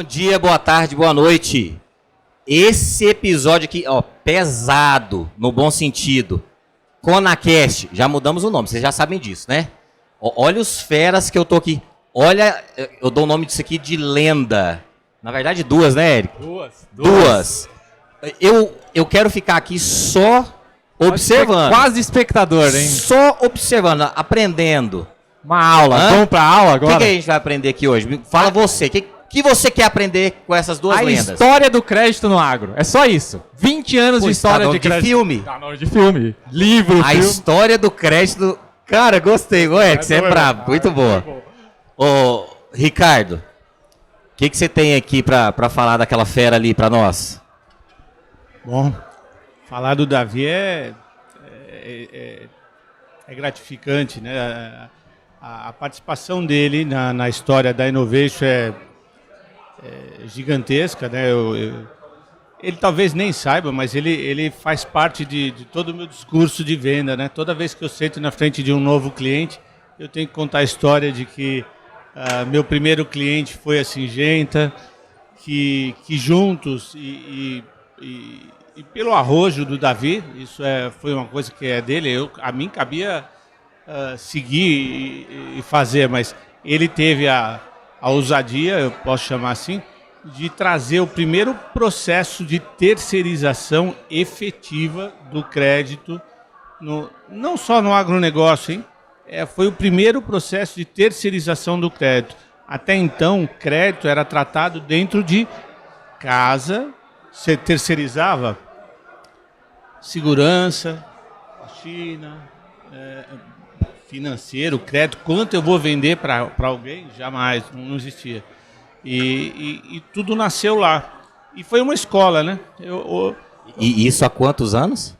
Bom dia, boa tarde, boa noite. Esse episódio aqui, ó, pesado, no bom sentido. ConaCast, já mudamos o nome, vocês já sabem disso, né? Olha os feras que eu tô aqui. Olha, eu dou o nome disso aqui de lenda. Na verdade, duas, né, Érico? Duas. Eu quero ficar aqui só observando. Quase espectador, hein? Só observando, aprendendo. Uma aula. Hã? Vamos pra aula agora? O que a gente vai aprender aqui hoje? Fala você. O que você quer aprender com essas duas lendas? A história do crédito no agro. É só isso. 20 anos de história de crédito. Filme. Tá nome de filme. Livro, A história do crédito. Cara, gostei, Érico. Você é brabo. Muito boa. Ô, Ricardo, o que você tem aqui pra falar daquela fera ali pra nós? Bom, falar do Davi é gratificante, né? A participação dele na história da Innovation é gigantesca, né? Ele talvez nem saiba, mas ele faz parte de todo o meu discurso de venda, né? Toda vez que eu sento na frente de um novo cliente, eu tenho que contar a história de que meu primeiro cliente foi a Syngenta, que juntos e pelo arrojo do Davi, isso foi uma coisa que é dele, a mim cabia seguir e fazer, mas ele teve a ousadia, eu posso chamar assim, de trazer o primeiro processo de terceirização efetiva do crédito, não só no agronegócio, hein? Foi o primeiro processo de terceirização do crédito. Até então, o crédito era tratado dentro de casa, você terceirizava segurança, China, financeiro, crédito, quanto eu vou vender para alguém? Jamais, não existia. E tudo nasceu lá. E foi uma escola, né? E isso há quantos anos?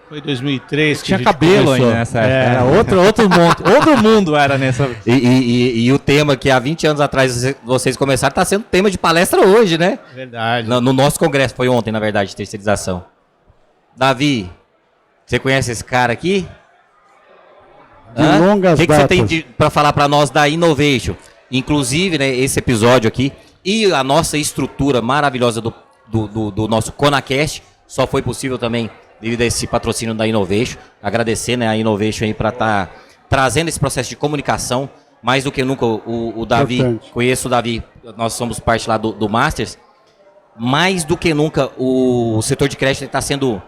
Foi 2003 que tinha a gente cabelo começou. ainda nessa época. Era outro mundo. Outro mundo era nessa. E o tema que há 20 anos atrás vocês começaram está sendo tema de palestra hoje, né? Verdade. No nosso congresso, foi ontem, na verdade, de terceirização. Davi, você conhece esse cara aqui? De longas datas. O que você tem para falar para nós da Innovation? Inclusive, né, esse episódio aqui e a nossa estrutura maravilhosa do nosso ConaCast só foi possível também devido a esse patrocínio da Innovation. Agradecer, né, a Innovation aí para estar trazendo esse processo de comunicação. Mais do que nunca o Davi, Importante. Conheço o Davi, nós somos parte lá do Masters. Mais do que nunca o setor de crédito está sendo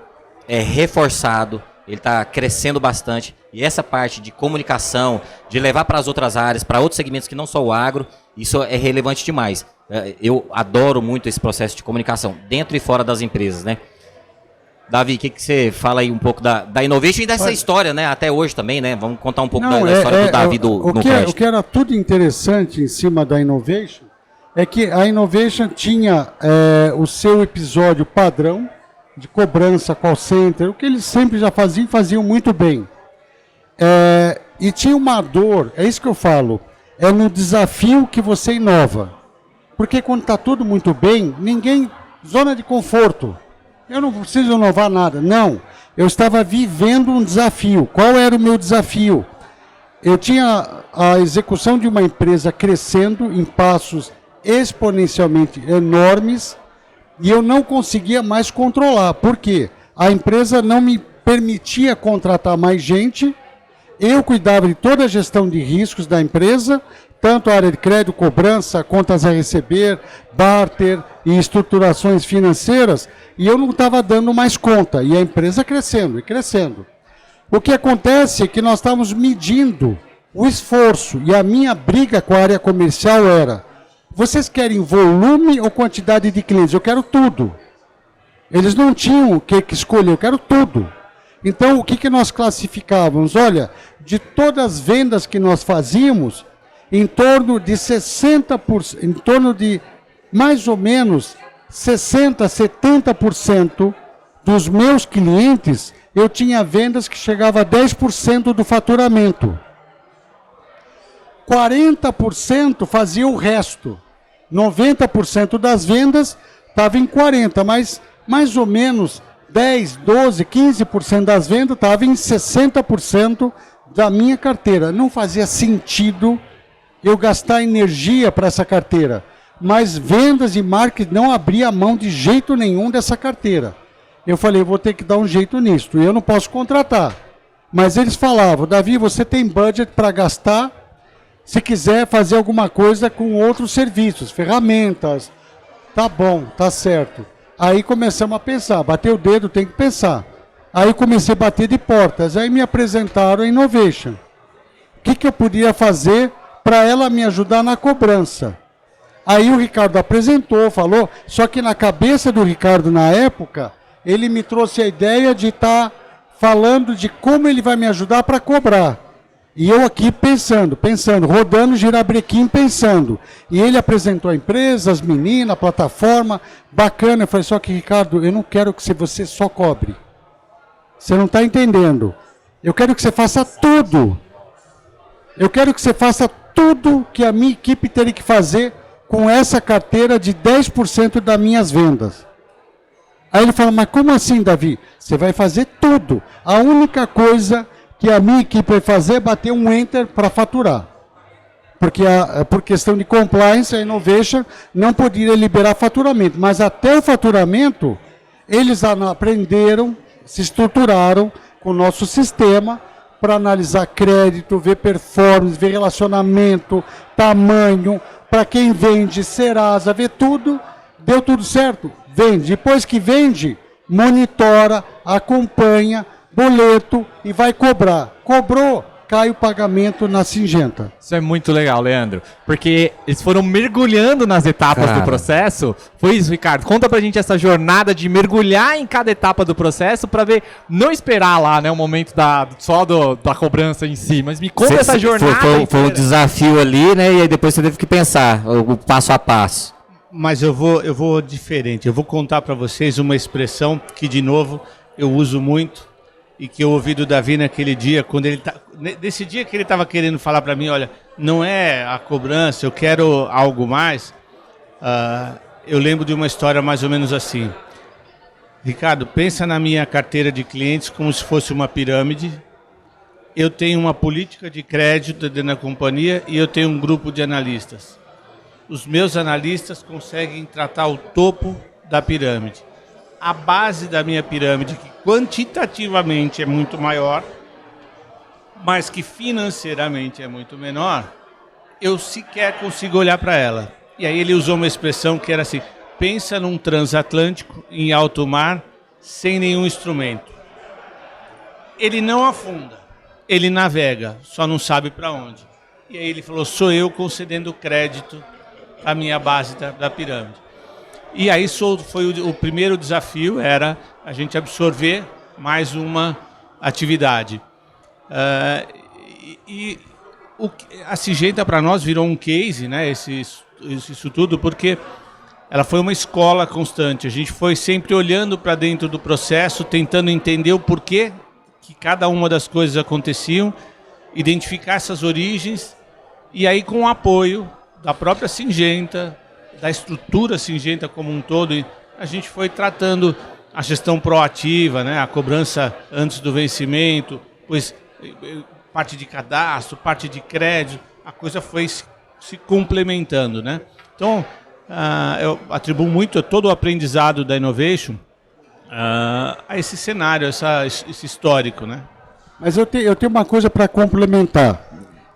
reforçado, ele está crescendo bastante. E essa parte de comunicação, de levar para as outras áreas, para outros segmentos que não só o agro, isso é relevante demais. Eu adoro muito esse processo de comunicação, dentro e fora das empresas, né? Davi, o que você fala aí um pouco da Innovation e dessa história, né? Até hoje também, né? Vamos contar um pouco da história do Davi no crédito. O que era tudo interessante em cima da Innovation é que a Innovation tinha o seu episódio padrão de cobrança, call center, o que eles sempre já faziam muito bem. E tinha uma dor, é isso que eu falo, é no desafio que você inova. Porque quando está tudo muito bem, zona de conforto, eu não preciso inovar nada. Não, eu estava vivendo um desafio. Qual era o meu desafio? Eu tinha a execução de uma empresa crescendo em passos exponencialmente enormes e eu não conseguia mais controlar. Por quê? A empresa não me permitia contratar mais gente. Eu cuidava de toda a gestão de riscos da empresa, tanto a área de crédito, cobrança, contas a receber, barter e estruturações financeiras, e eu não estava dando mais conta, e a empresa crescendo e crescendo. O que acontece é que nós estávamos medindo o esforço, e a minha briga com a área comercial era: vocês querem volume ou quantidade de clientes? Eu quero tudo. Eles não tinham o que escolher, eu quero tudo. Então, o que nós classificávamos? Olha, de todas as vendas que nós fazíamos, em torno de 60%, em torno de mais ou menos 60%, 70% dos meus clientes, eu tinha vendas que chegavam a 10% do faturamento. 40% fazia o resto. 90% das vendas estava em 40%, mas mais ou menos 10, 12, 15% das vendas estava em 60% da minha carteira. Não fazia sentido eu gastar energia para essa carteira. Mas vendas e marketing não abria mão de jeito nenhum dessa carteira. Eu falei, eu vou ter que dar um jeito nisso. Eu não posso contratar. Mas eles falavam, Davi, você tem budget para gastar se quiser fazer alguma coisa com outros serviços, ferramentas. Tá bom, tá certo. Aí começamos a pensar, bater o dedo, tem que pensar. Aí comecei a bater de portas. Aí me apresentaram a Innovation. O que eu podia fazer para ela me ajudar na cobrança? Aí o Ricardo apresentou, falou, só que na cabeça do Ricardo na época, ele me trouxe a ideia de estar falando de como ele vai me ajudar para cobrar. E eu aqui pensando, rodando girabrequim pensando. E ele apresentou a empresa, as meninas, a plataforma, bacana. Eu falei, só que Ricardo, eu não quero que você só cobre. Você não está entendendo. Eu quero que você faça tudo. Eu quero que você faça tudo que a minha equipe teria que fazer com essa carteira de 10% das minhas vendas. Aí ele fala, mas como assim, Davi? Você vai fazer tudo. A única coisa que a minha equipe vai fazer é bater um enter para faturar. Porque por questão de compliance, a Innovation não poderia liberar faturamento. Mas até o faturamento, eles aprenderam, se estruturaram com o nosso sistema para analisar crédito, ver performance, ver relacionamento, tamanho, para quem vende, Serasa, ver tudo. Deu tudo certo? Vende. Depois que vende, monitora, acompanha, boleto e vai cobrar. Cobrou, cai o pagamento na Singenta. Isso é muito legal, Leandro. Porque eles foram mergulhando nas etapas do processo. Foi isso, Ricardo. Conta pra gente essa jornada de mergulhar em cada etapa do processo pra ver, não esperar lá, né, o momento só da cobrança em si, mas me conta essa jornada. Foi um desafio ali, né? E aí depois você teve que pensar o passo a passo. Mas eu vou diferente. Eu vou contar para vocês uma expressão que, de novo, eu uso muito e que eu ouvi do Davi naquele dia, nesse dia que ele estava querendo falar para mim, olha, não é a cobrança, eu quero algo mais. Eu lembro de uma história mais ou menos assim. Ricardo, pensa na minha carteira de clientes como se fosse uma pirâmide. Eu tenho uma política de crédito dentro da companhia e eu tenho um grupo de analistas. Os meus analistas conseguem tratar o topo da pirâmide. A base da minha pirâmide, que quantitativamente é muito maior, mas que financeiramente é muito menor, eu sequer consigo olhar para ela. E aí ele usou uma expressão que era assim, pensa num transatlântico em alto mar sem nenhum instrumento. Ele não afunda, ele navega, só não sabe para onde. E aí ele falou, sou eu concedendo crédito a minha base da pirâmide. E aí foi o primeiro desafio, era a gente absorver mais uma atividade. A Singenta para nós virou um case, né, isso tudo, porque ela foi uma escola constante. A gente foi sempre olhando para dentro do processo, tentando entender o porquê que cada uma das coisas aconteciam, identificar essas origens, e aí com o apoio da própria Singenta, da estrutura Singenta como um todo, a gente foi tratando a gestão proativa, né, a cobrança antes do vencimento, pois parte de cadastro, parte de crédito, a coisa foi se complementando, né? Então, eu atribuo muito todo o aprendizado da Innovation a esse cenário, esse histórico, né? Mas eu tenho uma coisa para complementar.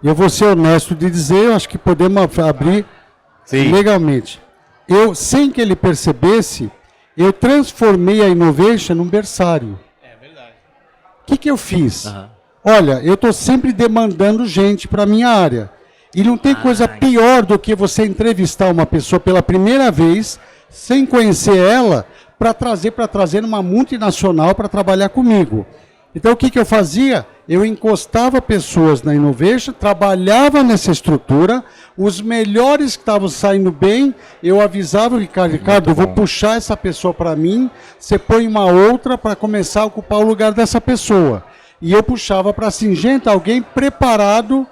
Eu vou ser honesto de dizer, eu acho que podemos abrir legalmente. Eu, sem que ele percebesse, eu transformei a Innovation num berçário. É verdade. O que eu fiz? Olha, eu estou sempre demandando gente para a minha área. E não tem coisa pior do que você entrevistar uma pessoa pela primeira vez, sem conhecer ela, para trazer numa multinacional para trabalhar comigo. Então, o que eu fazia? Eu encostava pessoas na Innovation, trabalhava nessa estrutura, os melhores que estavam saindo bem, eu avisava o Ricardo, eu vou puxar essa pessoa para mim, você põe uma outra para começar a ocupar o lugar dessa pessoa. E eu puxava para a Singenta alguém preparado,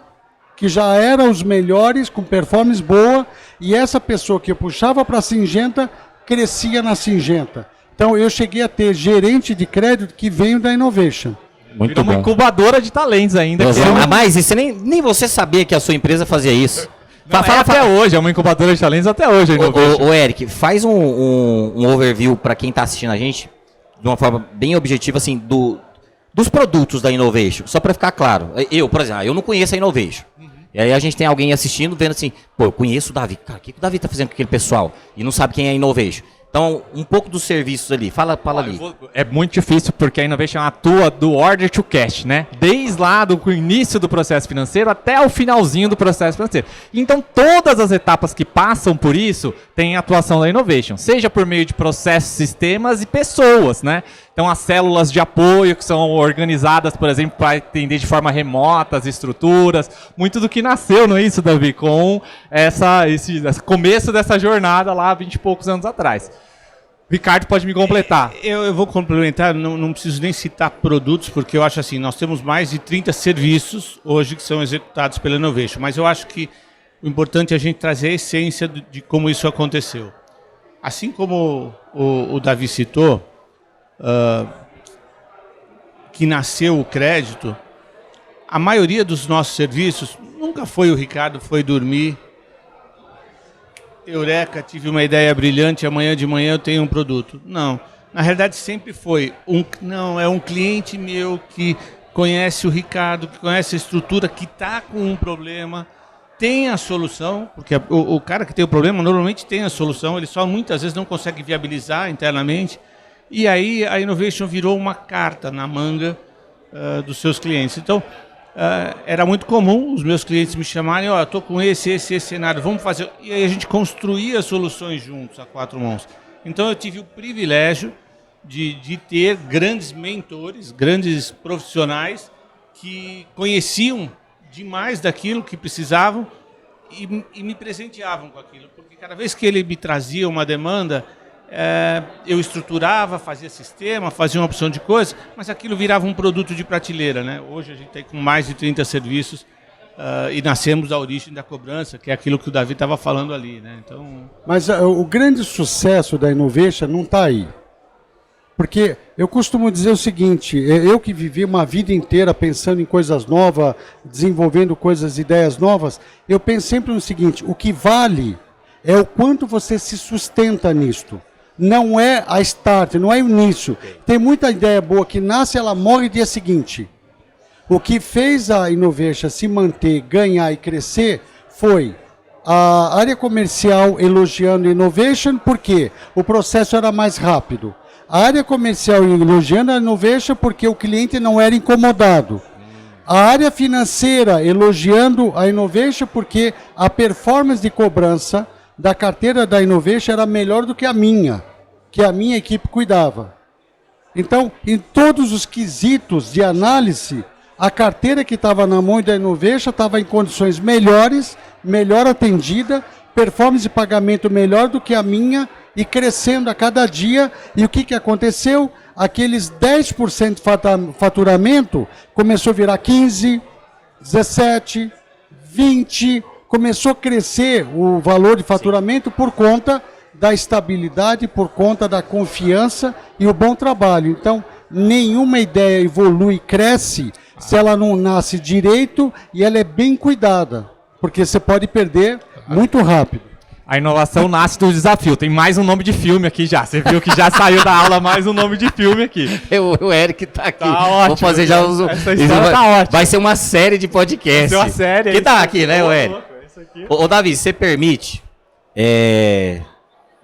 que já era os melhores, com performance boa, e essa pessoa que eu puxava para a Singenta, crescia na Singenta. Então, eu cheguei a ter gerente de crédito que veio da Innovation. Muito bom. Uma incubadora de talentos ainda. Mas isso nem você sabia que a sua empresa fazia isso. Até hoje, é uma incubadora de talentos até hoje. Ô, Eric, faz um overview para quem está assistindo a gente, de uma forma bem objetiva, assim, dos produtos da Innovation, só para ficar claro. Eu, por exemplo, eu não conheço a Innovation. E aí a gente tem alguém assistindo, vendo assim, pô, eu conheço o Davi. Cara, o que o Davi tá fazendo com aquele pessoal? E não sabe quem é a Innovation. Então, um pouco dos serviços ali. Fala ali. É muito difícil porque a Innovation atua do order to cash, né? Desde lá do início do processo financeiro até o finalzinho do processo financeiro. Então, todas as etapas que passam por isso têm atuação da Innovation, seja por meio de processos, sistemas e pessoas, né? Então, as células de apoio que são organizadas, por exemplo, para atender de forma remota as estruturas, muito do que nasceu, não é isso, Davi? Com esse começo dessa jornada lá 20 e poucos anos atrás. Ricardo pode me completar. Eu vou complementar, não preciso nem citar produtos, porque eu acho assim, nós temos mais de 30 serviços hoje que são executados pela Innovation, mas eu acho que o importante é a gente trazer a essência de como isso aconteceu. Assim como o Davi citou, que nasceu o crédito, a maioria dos nossos serviços nunca foi o Ricardo foi dormir, eureka, tive uma ideia brilhante, amanhã de manhã eu tenho um produto. Não, na realidade sempre foi é um cliente meu que conhece o Ricardo, que conhece a estrutura, que está com um problema, tem a solução, porque o cara que tem o problema normalmente tem a solução, ele só muitas vezes não consegue viabilizar internamente. E aí a Innovation virou uma carta na manga dos seus clientes. Então, era muito comum os meus clientes me chamarem, ó, estou com esse cenário, vamos fazer. E aí a gente construía soluções juntos, a quatro mãos. Então eu tive o privilégio de ter grandes mentores, grandes profissionais que conheciam demais daquilo que precisavam e me presenteavam com aquilo. Porque cada vez que ele me trazia uma demanda, eu estruturava, fazia sistema, fazia uma opção de coisas, mas aquilo virava um produto de prateleira, né? Hoje a gente tem com mais de 30 serviços e nascemos da origem da cobrança, que é aquilo que o Davi estava falando ali, né? Então... Mas o grande sucesso da Innovation não está aí. Porque eu costumo dizer o seguinte, eu que vivi uma vida inteira pensando em coisas novas, desenvolvendo ideias novas, eu penso sempre no seguinte, o que vale é o quanto você se sustenta nisto. Não é a start, não é o início. Tem muita ideia boa que nasce, ela morre no dia seguinte. O que fez a Innovation se manter, ganhar e crescer foi a área comercial elogiando a Innovation, porque o processo era mais rápido. A área comercial elogiando a Innovation porque o cliente não era incomodado. A área financeira elogiando a Innovation porque a performance de cobrança da carteira da Innovation era melhor do que a minha equipe cuidava. Então, em todos os quesitos de análise, a carteira que estava na mão da Innovation estava em condições melhores, melhor atendida, performance de pagamento melhor do que a minha e crescendo a cada dia. E o que aconteceu? Aqueles 10% de faturamento começou a virar 15%, 17%, 20%, começou a crescer o valor de faturamento por conta da estabilidade, por conta da confiança e o bom trabalho. Então, nenhuma ideia evolui e cresce se ela não nasce direito e ela é bem cuidada, porque você pode perder muito rápido. A inovação nasce do desafio. Tem mais um nome de filme aqui já. Você viu que já saiu da aula mais um nome de filme aqui. O Eric tá aqui. Tá ótimo. Vou fazer já os... Essa história tá ótima. Vai ser uma série de podcasts. Vai ser uma série. Que tá aqui, né, o Eric? Ô, Davi, você permite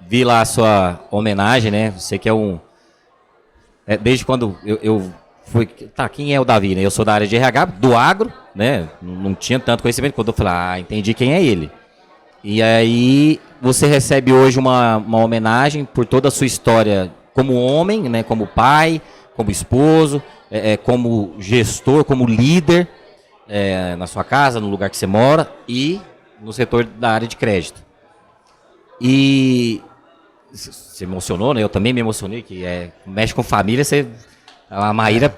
vi lá a sua homenagem, né? Você que é um... desde quando eu fui... Tá, quem é o Davi, né? Eu sou da área de RH, do agro, né? Não tinha tanto conhecimento. Quando eu falei, entendi quem é ele. E aí você recebe hoje uma homenagem por toda a sua história como homem, né? Como pai, como esposo, como gestor, como líder na sua casa, no lugar que você mora e no setor da área de crédito. E... se emocionou, né? Eu também me emocionei, que mexe com família, a Maíra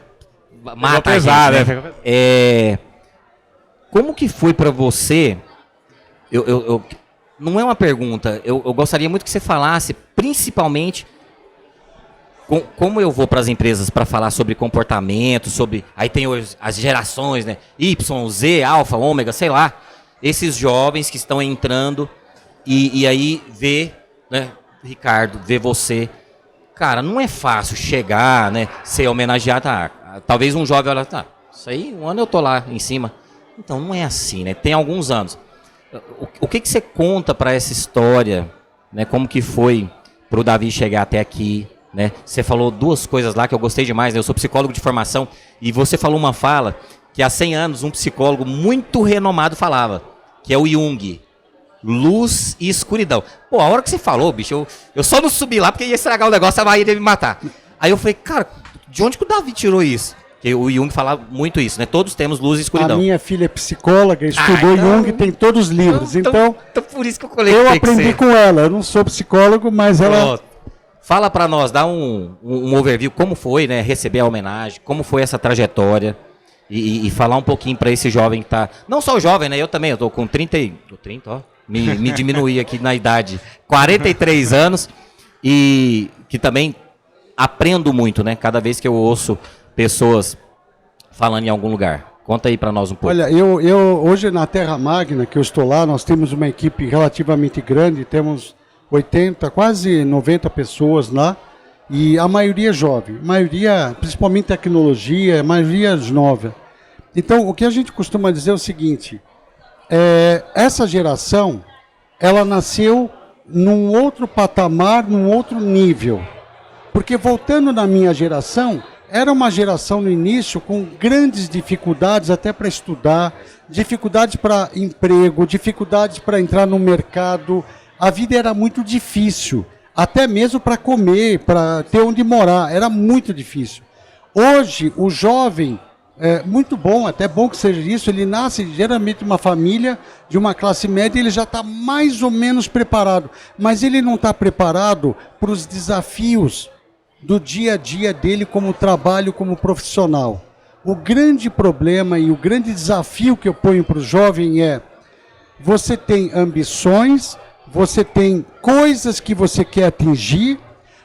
mata a gente, né? Como que foi para você? Não é uma pergunta, eu gostaria muito que você falasse, principalmente, como eu vou para as empresas para falar sobre comportamento, aí tem as gerações, né? Y, Z, Alfa, Ômega, sei lá. esses jovens que estão entrando e aí vê, né, Ricardo, vê você. Cara, não é fácil chegar, né, ser homenageado. Talvez um jovem olha, tá, isso aí, um ano eu tô lá em cima. Então não é assim, né? Tem alguns anos. O que você conta para essa história, né? Como que foi pro Davi chegar até aqui, né? Você falou duas coisas lá que eu gostei demais, né? Eu sou psicólogo de formação e você falou uma fala que há 100 anos um psicólogo muito renomado falava, que é o Jung. Luz e escuridão. Pô, a hora que você falou, bicho, eu só não subi lá porque ia estragar o negócio, a Bahia ia me matar. Aí eu falei, cara, de onde que o Davi tirou isso? Porque o Jung fala muito isso, né? Todos temos luz e escuridão. A minha filha é psicóloga, estudou então, Jung, tem todos os livros. Então por isso que eu colei. eu aprendi com ela. Eu não sou psicólogo, mas ela... Fala pra nós, dá um overview, como foi, né? Receber a homenagem, como foi essa trajetória. E falar um pouquinho pra esse jovem que tá... Não só o jovem, né? Eu também, eu tô com 30, ó. Me diminuí aqui na idade. 43 anos. E que também aprendo muito, né? Cada vez que eu ouço pessoas falando em algum lugar. Conta aí pra nós um pouco. Olha, eu hoje na Terra Magna, que eu estou lá, nós temos uma equipe relativamente grande, temos 80, quase 90 pessoas lá, e a maioria é jovem, maioria, principalmente tecnologia, a maioria nova. Então, o que a gente costuma dizer é o seguinte, essa geração, ela nasceu num outro patamar, num outro nível. Porque voltando na minha geração, era uma geração no início com grandes dificuldades até para estudar, dificuldades para emprego, dificuldades para entrar no mercado. A vida era muito difícil, até mesmo para comer, para ter onde morar, era muito difícil. Hoje, o jovem, muito bom, até bom que seja isso, ele nasce geralmente uma família de uma classe média, ele já está mais ou menos preparado, mas ele não está preparado para os desafios do dia a dia dele como trabalho, como profissional. O grande problema e o grande desafio que eu ponho para o jovem é: você tem ambições, você tem coisas que você quer atingir,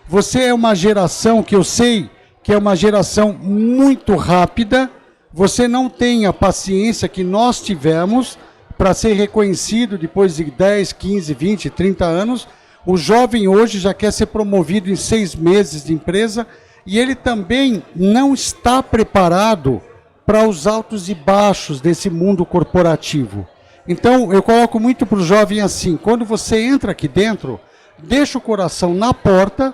você é uma geração que eu sei que é uma geração muito rápida, você não tem a paciência que nós tivemos para ser reconhecido depois de 10, 15, 20, 30 anos. O jovem hoje já quer ser promovido em 6 meses de empresa e ele também não está preparado para os altos e baixos desse mundo corporativo. Então, eu coloco muito para o jovem assim, quando você entra aqui dentro, deixa o coração na porta,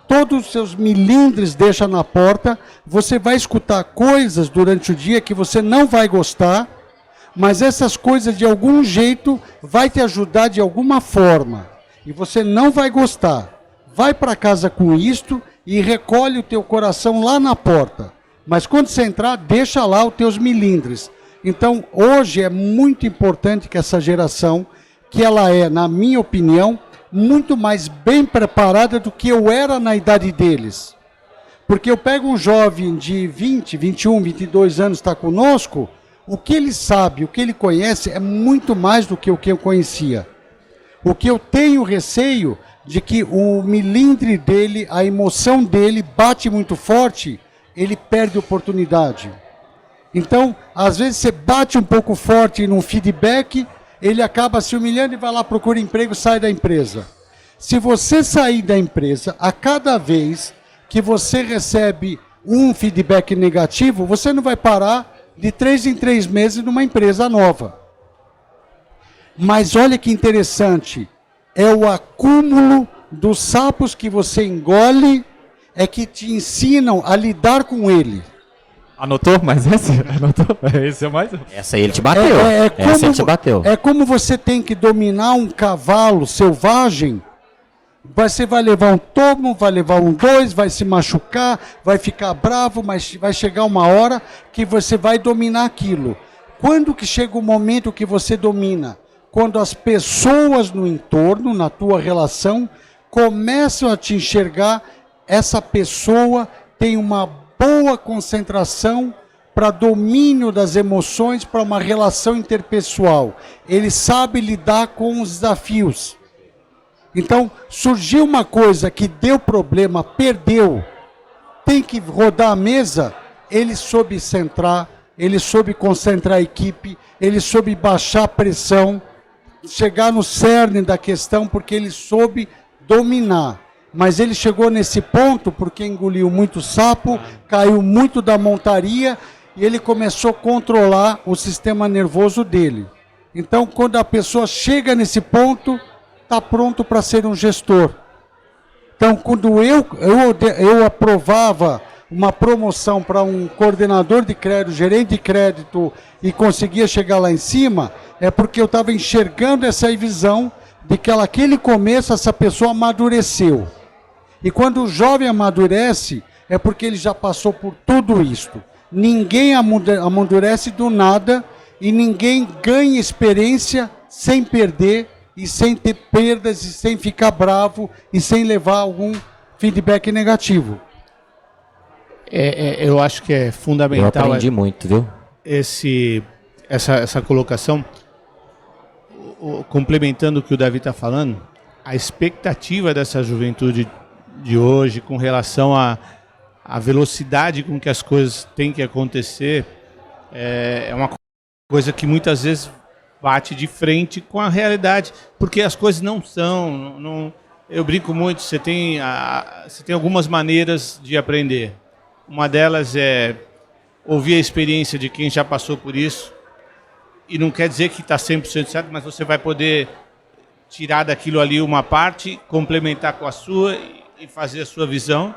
todos os seus milindres deixa na porta, você vai escutar coisas durante o dia que você não vai gostar, mas essas coisas de algum jeito vai te ajudar de alguma forma. E você não vai gostar. Vai para casa com isto e recolhe o teu coração lá na porta. Mas quando você entrar, deixa lá os teus milindres. Então, hoje é muito importante que essa geração, que ela é, na minha opinião, muito mais bem preparada do que eu era na idade deles. Porque eu pego um jovem de 20, 21, 22 anos, está conosco, o que ele sabe, o que ele conhece é muito mais do que o que eu conhecia. O que eu tenho receio de que o milindre dele, a emoção dele bate muito forte, ele perde oportunidade. Então, às vezes você bate um pouco forte num feedback, ele acaba se humilhando e vai lá, procura emprego, sai da empresa. Se você sair da empresa, a cada vez que você recebe um feedback negativo, você não vai parar de 3 em 3 meses numa empresa nova. Mas olha que interessante, é o acúmulo dos sapos que você engole é que te ensinam a lidar com ele. Anotou mais esse? Anotou? Esse é mais... Essa aí ele te bateu. Essa ele te bateu. É como você tem que dominar um cavalo selvagem. Você vai levar um tomo, vai levar um 2, vai se machucar, vai ficar bravo, mas vai chegar uma hora que você vai dominar aquilo. Quando que chega o momento que você domina? Quando as pessoas no entorno, na tua relação, começam a te enxergar, essa pessoa tem uma boa concentração para domínio das emoções, para uma relação interpessoal. Ele sabe lidar com os desafios. Então, surgiu uma coisa que deu problema, perdeu, tem que rodar a mesa, ele soube centrar, ele soube concentrar a equipe, ele soube baixar a pressão, chegar no cerne da questão, porque ele soube dominar. Mas ele chegou nesse ponto porque engoliu muito sapo, caiu muito da montaria e ele começou a controlar o sistema nervoso dele. Então, quando a pessoa chega nesse ponto, está pronto para ser um gestor. Então, quando eu aprovava uma promoção para um coordenador de crédito, gerente de crédito e conseguia chegar lá em cima, é porque eu estava enxergando essa visão de que naquele começo essa pessoa amadureceu. E quando o jovem amadurece, é porque ele já passou por tudo isto. Ninguém amadurece do nada e ninguém ganha experiência sem perder e sem ter perdas e sem ficar bravo e sem levar algum feedback negativo. Eu acho que é fundamental. Eu aprendi muito, viu? Essa colocação, complementando o que o Davi está falando, a expectativa dessa juventude de hoje com relação à velocidade com que as coisas têm que acontecer é uma coisa que muitas vezes bate de frente com a realidade, porque as coisas não são. Eu brinco muito, você tem algumas maneiras de aprender. Uma delas é ouvir a experiência de quem já passou por isso, e não quer dizer que está 100% certo, mas você vai poder tirar daquilo ali uma parte, complementar com a sua e fazer a sua visão.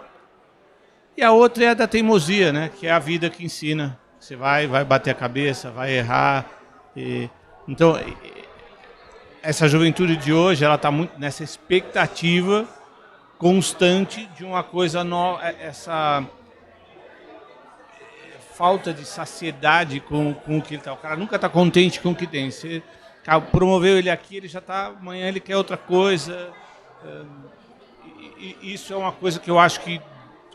E a outra é a da teimosia, né? Que é a vida que ensina. Você vai bater a cabeça, vai errar. Então, essa juventude de hoje, ela está muito nessa expectativa constante de uma coisa nova, essa falta de saciedade com o que ele está. O cara nunca está contente com o que tem. Você promoveu ele aqui, ele já está, amanhã ele quer outra coisa. Isso é uma coisa que eu acho que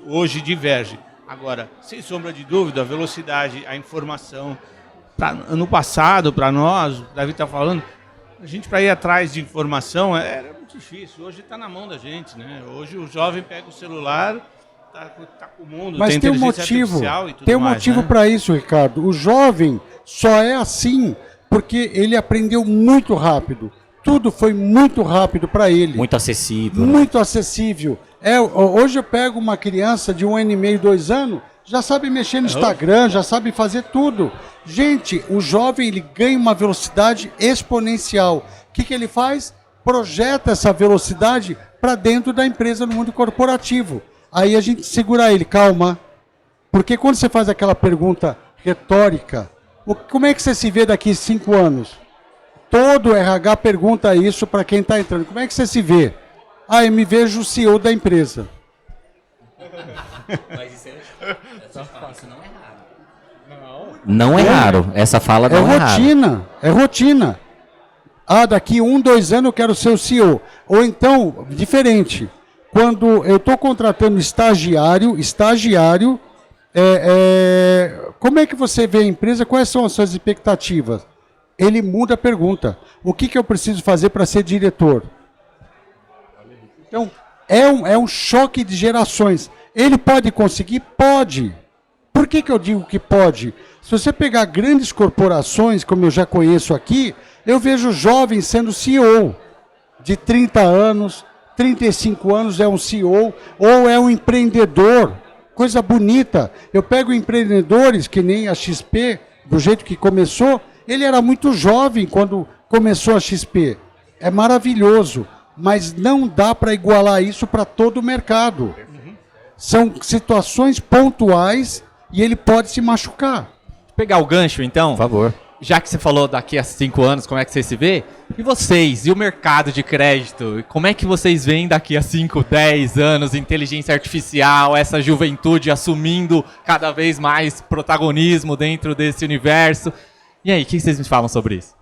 hoje diverge. Agora, sem sombra de dúvida, a velocidade, a informação. No passado, para nós, o Davi está falando, a gente para ir atrás de informação era muito difícil. Hoje está na mão da gente, né? Hoje o jovem pega o celular, tá com o mundo, mas tem um motivo, tem um motivo para isso, Ricardo. O jovem só é assim porque ele aprendeu muito rápido. Tudo foi muito rápido para ele. Muito acessível. Muito acessível. Hoje eu pego uma criança de 1 ano e meio, 2 anos, já sabe mexer no Instagram, já sabe fazer tudo. Gente, o jovem ele ganha uma velocidade exponencial. O que ele faz? Projeta essa velocidade para dentro da empresa no mundo corporativo. Aí a gente segura ele, calma. Porque quando você faz aquela pergunta retórica, como é que você se vê daqui 5 anos? Todo RH pergunta isso para quem está entrando. Como é que você se vê? Eu me vejo o CEO da empresa. Mas isso não é raro. Não é raro. Essa fala não é raro. É rotina. Daqui 1, 2 anos eu quero ser o CEO. Ou então, diferente. Quando eu estou contratando estagiário, como é que você vê a empresa? Quais são as suas expectativas? Ele muda a pergunta. O que eu preciso fazer para ser diretor? Então, é um choque de gerações. Ele pode conseguir? Pode. Por que eu digo que pode? Se você pegar grandes corporações, como eu já conheço aqui, eu vejo jovens sendo CEO. De 30 anos, 35 anos é um CEO, ou é um empreendedor. Coisa bonita. Eu pego empreendedores, que nem a XP, do jeito que começou, ele era muito jovem quando começou a XP. É maravilhoso, mas não dá para igualar isso para todo o mercado. São situações pontuais e ele pode se machucar. Vou pegar o gancho, então. Por favor. Já que você falou daqui a 5 anos, como é que você se vê? E vocês? E o mercado de crédito? Como é que vocês veem daqui a 5, 10 anos inteligência artificial, essa juventude assumindo cada vez mais protagonismo dentro desse universo? E aí, o que vocês me falam sobre isso?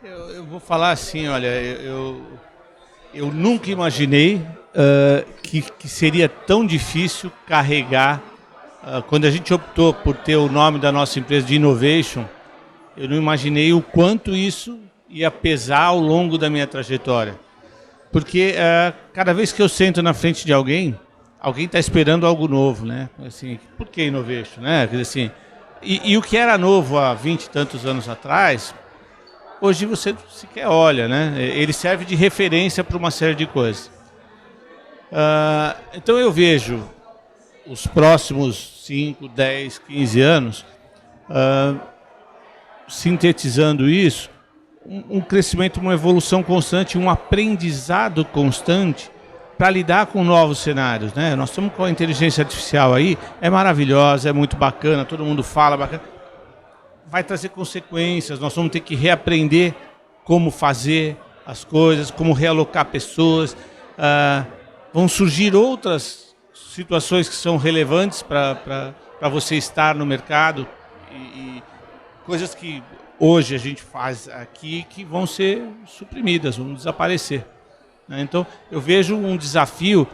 Eu vou falar assim, olha, eu nunca imaginei que seria tão difícil carregar. Quando a gente optou por ter o nome da nossa empresa de Innovation, eu não imaginei o quanto isso ia pesar ao longo da minha trajetória. Porque cada vez que eu sento na frente de alguém está esperando algo novo, né? Assim, por que Innovation, né? Quer dizer, assim, E o que era novo há 20 e tantos anos atrás, hoje você sequer olha, né? Ele serve de referência para uma série de coisas. Então eu vejo os próximos 5, 10, 15 anos, sintetizando isso, um crescimento, uma evolução constante, um aprendizado constante para lidar com novos cenários, né? Nós estamos com a inteligência artificial aí, é maravilhosa, é muito bacana, todo mundo fala bacana. Vai trazer consequências, nós vamos ter que reaprender como fazer as coisas, como realocar pessoas. Vão surgir outras situações que são relevantes para você estar no mercado e coisas que hoje a gente faz aqui que vão ser suprimidas, vão desaparecer. Então, eu vejo um desafio,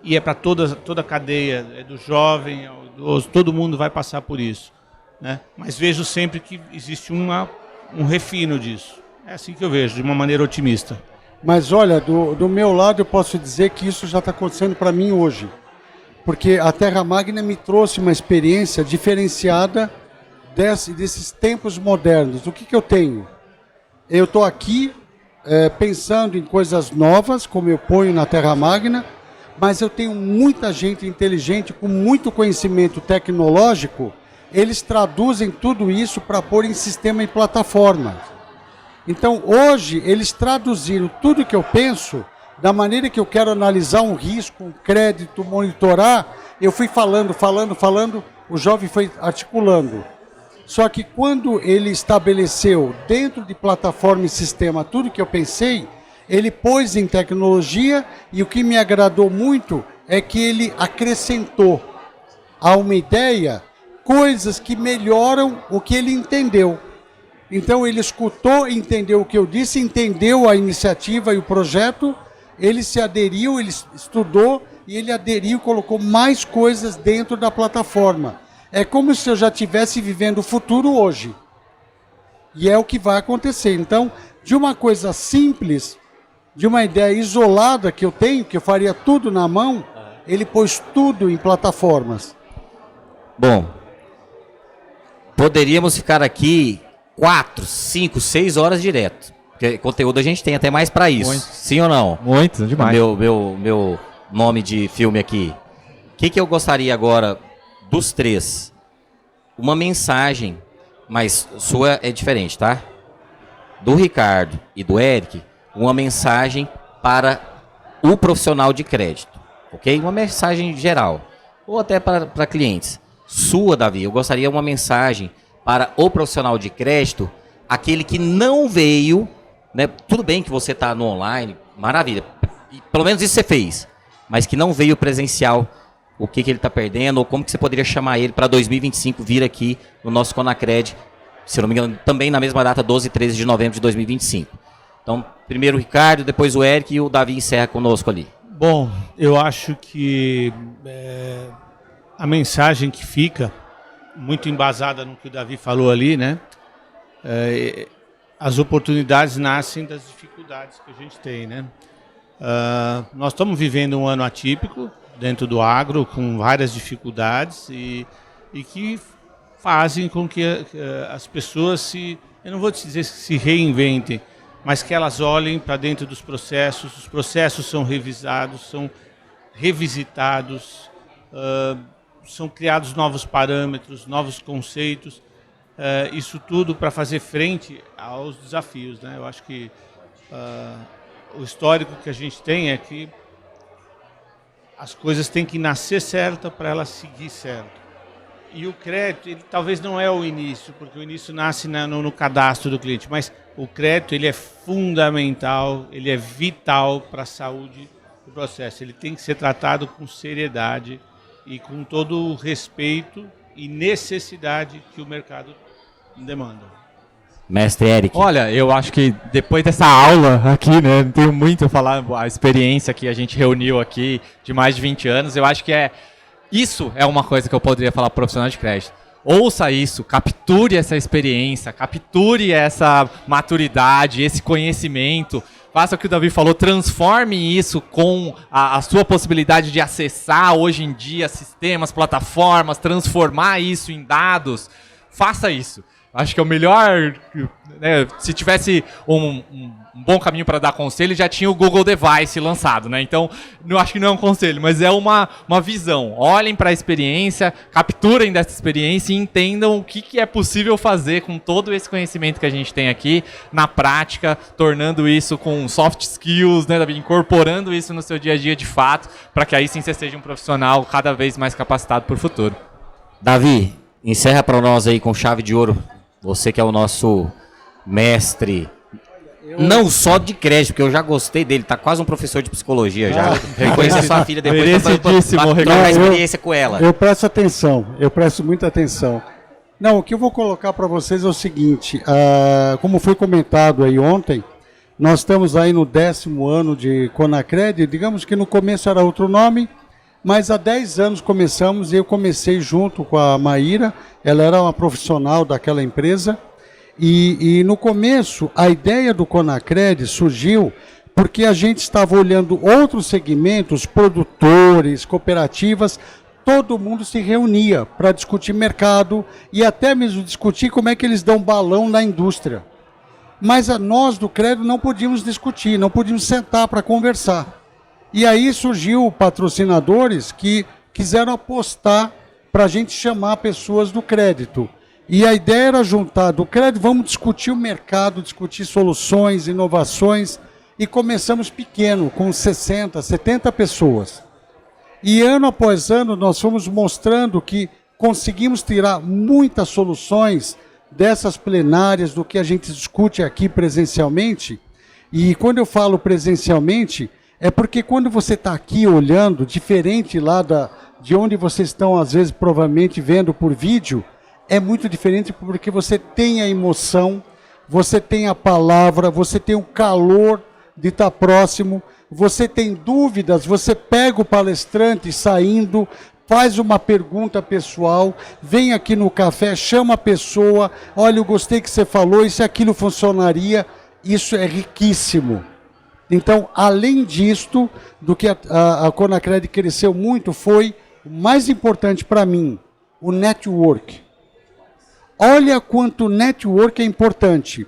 e é para toda a cadeia, é do jovem, ao idoso, todo mundo vai passar por isso, né? Mas vejo sempre que existe um refino disso. É assim que eu vejo, de uma maneira otimista. Mas olha, do meu lado eu posso dizer que isso já está acontecendo para mim hoje. Porque a Terra Magna me trouxe uma experiência diferenciada desses tempos modernos. O que eu tenho? Eu estou aqui pensando em coisas novas, como eu ponho na Terra Magna, mas eu tenho muita gente inteligente, com muito conhecimento tecnológico, eles traduzem tudo isso para pôr em sistema e plataforma. Então, hoje, eles traduziram tudo que eu penso, da maneira que eu quero analisar um risco, um crédito, monitorar, eu fui falando, o jovem foi articulando. Só que quando ele estabeleceu dentro de plataforma e sistema tudo que eu pensei, ele pôs em tecnologia, e o que me agradou muito é que ele acrescentou a uma ideia coisas que melhoram o que ele entendeu. Então ele escutou, entendeu o que eu disse, entendeu a iniciativa e o projeto, ele se aderiu, ele estudou e ele aderiu, colocou mais coisas dentro da plataforma. É como se eu já estivesse vivendo o futuro hoje. E é o que vai acontecer. Então, de uma coisa simples, de uma ideia isolada que eu tenho, que eu faria tudo na mão, ele pôs tudo em plataformas. Bom, poderíamos ficar aqui 4, 5, 6 horas direto. Porque conteúdo a gente tem até mais para isso. Muito. Sim ou não? Muito, demais. Meu nome de filme aqui. O que eu gostaria agora dos três? Uma mensagem, mas sua é diferente, tá? Do Ricardo e do Eric, uma mensagem para o profissional de crédito, ok? Uma mensagem geral, ou até para clientes. Sua, Davi, eu gostaria uma mensagem para o profissional de crédito, aquele que não veio, né? Tudo bem que você está no online, maravilha, pelo menos isso você fez, mas que não veio presencial, o que ele está perdendo, ou como que você poderia chamar ele para 2025 vir aqui no nosso Conacred, se eu não me engano, também na mesma data, 12 e 13 de novembro de 2025. Então, primeiro o Ricardo, depois o Eric, e o Davi encerra conosco ali. Bom, eu acho que a mensagem que fica, muito embasada no que o Davi falou ali, né? As oportunidades nascem das dificuldades que a gente tem, né? Nós estamos vivendo um ano atípico dentro do agro, com várias dificuldades e que fazem com que as pessoas eu não vou dizer que se reinventem, mas que elas olhem para dentro dos processos. Os processos são revisados, são revisitados, são criados novos parâmetros, novos conceitos, isso tudo para fazer frente aos desafios, né? Eu acho que o histórico que a gente tem é que as coisas têm que nascer certa para elas seguir certo. E o crédito, ele talvez não é o início, porque o início nasce no cadastro do cliente, mas o crédito ele é fundamental, ele é vital para a saúde do processo. Ele tem que ser tratado com seriedade e com todo o respeito e necessidade que o mercado demanda. Mestre Eric. Olha, eu acho que depois dessa aula aqui, né, não tenho muito a falar, a experiência que a gente reuniu aqui de mais de 20 anos, eu acho que isso é uma coisa que eu poderia falar para o profissional de crédito. Ouça isso, capture essa experiência, capture essa maturidade, esse conhecimento, faça o que o Davi falou, transforme isso com a sua possibilidade de acessar hoje em dia sistemas, plataformas, transformar isso em dados. faça isso. Acho que é o melhor, né, se tivesse um bom caminho para dar conselho, já tinha o Google Device lançado, né? Então, não acho que não é um conselho, mas é uma visão. Olhem para a experiência, capturem dessa experiência e entendam o que é possível fazer com todo esse conhecimento que a gente tem aqui na prática, tornando isso com soft skills, né, Davi? Incorporando isso no seu dia a dia de fato, para que aí sim você seja um profissional cada vez mais capacitado para o futuro. Davi, encerra para nós aí com chave de ouro. Você que é o nosso mestre, não só de crédito, porque eu já gostei dele, tá quase um professor de psicologia já. Reconhecer a sua filha depois pra experiência com ela. Eu presto atenção, eu presto muita atenção. Não, o que eu vou colocar para vocês é o seguinte, como foi comentado aí ontem, nós estamos aí no 10º ano de Conacred, digamos que no começo era outro nome, mas há 10 anos começamos e eu comecei junto com a Maíra, ela era uma profissional daquela empresa, e no começo a ideia do Conacred surgiu porque a gente estava olhando outros segmentos, produtores, cooperativas, todo mundo se reunia para discutir mercado e até mesmo discutir como é que eles dão balão na indústria. Mas nós do crédito não podíamos discutir, não podíamos sentar para conversar. E aí surgiu patrocinadores que quiseram apostar para a gente chamar pessoas do crédito. E a ideia era juntar do crédito, vamos discutir o mercado, discutir soluções, inovações. E começamos pequeno, com 60, 70 pessoas. E ano após ano nós fomos mostrando que conseguimos tirar muitas soluções dessas plenárias, do que a gente discute aqui presencialmente. E quando eu falo presencialmente, é porque quando você está aqui olhando, diferente lá de onde vocês estão, às vezes, provavelmente vendo por vídeo, é muito diferente porque você tem a emoção, você tem a palavra, você tem o calor de estar próximo, você tem dúvidas, você pega o palestrante saindo, faz uma pergunta pessoal, vem aqui no café, chama a pessoa, olha, eu gostei que você falou, e se aquilo funcionaria, isso é riquíssimo. Então, além disto, do que a Conacred cresceu muito, foi o mais importante para mim, o network. Olha quanto o network é importante.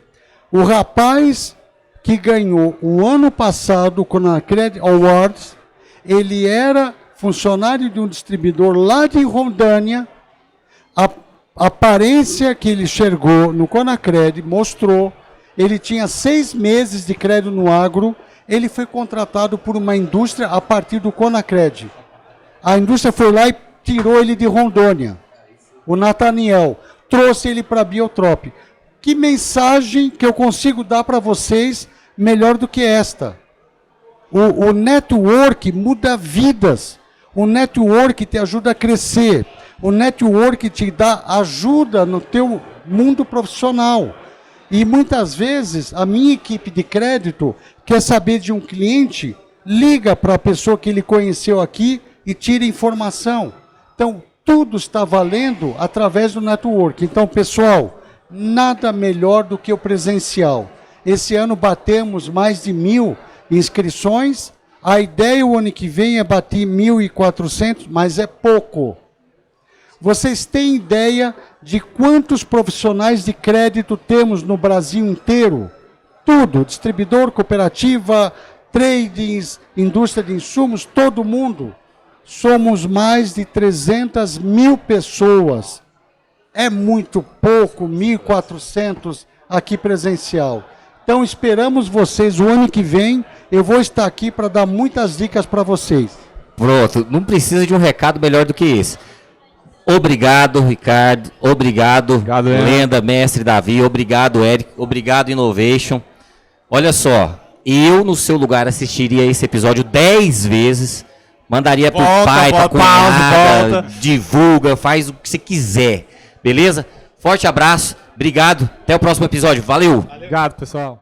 O rapaz que ganhou o ano passado o Conacred Awards, ele era funcionário de um distribuidor lá de Rondônia, a aparência que ele enxergou no Conacred mostrou, ele tinha 6 meses de crédito no agro, ele foi contratado por uma indústria a partir do Conacred. A indústria foi lá e tirou ele de Rondônia. O Nathaniel trouxe ele para a Biotrop. Que mensagem que eu consigo dar para vocês melhor do que esta? O network muda vidas. O network te ajuda a crescer. O network te dá ajuda no teu mundo profissional. E muitas vezes a minha equipe de crédito quer saber de um cliente, liga para a pessoa que ele conheceu aqui e tira informação. Então, tudo está valendo através do network. Então, pessoal, nada melhor do que o presencial. Esse ano batemos mais de 1.000 inscrições. A ideia o ano que vem é bater 1.400, mas é pouco. Vocês têm ideia de quantos profissionais de crédito temos no Brasil inteiro? Tudo, distribuidor, cooperativa, tradings, indústria de insumos, todo mundo. Somos mais de 300.000 pessoas. É muito pouco, 1.400 aqui presencial. Então esperamos vocês o ano que vem. Eu vou estar aqui para dar muitas dicas para vocês. Pronto, não precisa de um recado melhor do que esse. Obrigado, Ricardo. Obrigado, Lenda, mestre Davi. Obrigado, Eric. Obrigado, Innovation. Olha só, eu no seu lugar assistiria esse episódio 10 vezes. Mandaria pro pai, pra cunhada, divulga, faz o que você quiser. Beleza? Forte abraço. Obrigado. Até o próximo episódio. Valeu. Obrigado, pessoal.